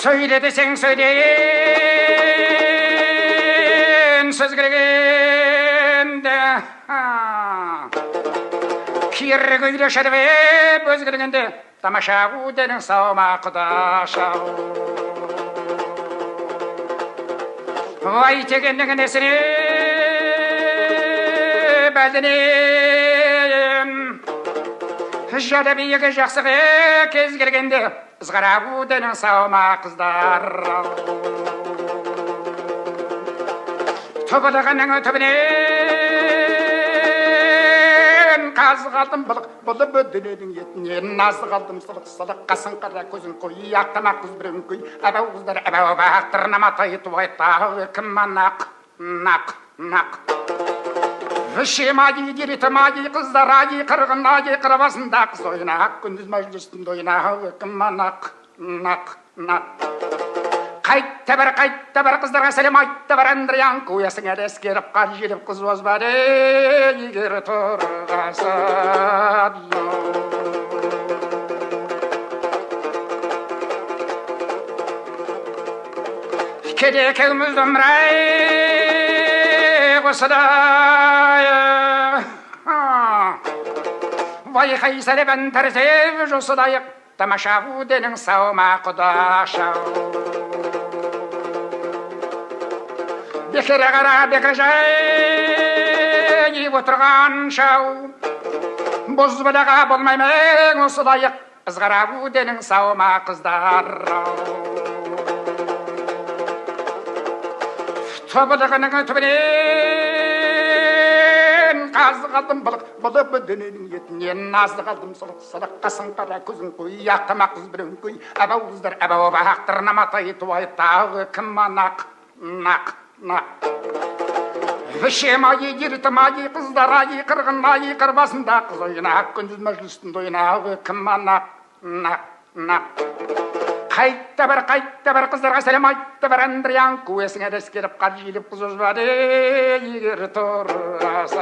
Söyle desen söyleyin söz gergende Kir göyleşer ve böz gergende Tamaşa udenin sağma kudaşa Vay tegenliğin esini Beldinim Jadabiye жақсығы кез келгенде ызғара уdenin саума қыздар Түбілігінің түбінен қазы қалдым бұлық бұлып өдінедің етінен назы қалдым сылық қасын қара көзін қой ақтамақ қыз бірін көй әбәу қыздар әбәу бақтырына матай туайтағы кім нақ Шемаги дереті маги қыздар аги қырғын аги қырбасында қыз ойнақ күндіз мәжілістің ойнағы кім нақ Қайтта бір қыздарға сәлем айтта бір Андриан көясың әлі әскеріп қар желіп қыз озбады егер тұрғасад Кеде кеуміз өмірай қосыдай Вай қайсәребен тәрзев жосыдай Тамаша уdenin саума құдаша Бекере қара бекер жай отырған шау Бозбыдаға болмаймын осылай Ызғара уdenin саума қыздар Тобылығының түбінен қазы қалдым бұлып өдіненің етінен назы қалдым сылық қасын қара көзін қой ақтамақ қыз бірін көй әбәу қыздар әбәу бақтырына матай туайтағы кім нақ Вішемаги дертім аги қыздар аги қырғын аги қырбасында қыз ойнақ күндіз мәжілістің ойнағы кім нақ Қайтта бір қыздарға сәлем айтта бір Андриан көесіңе дәскеліп қар желіп қыз өзбады егер тұрасад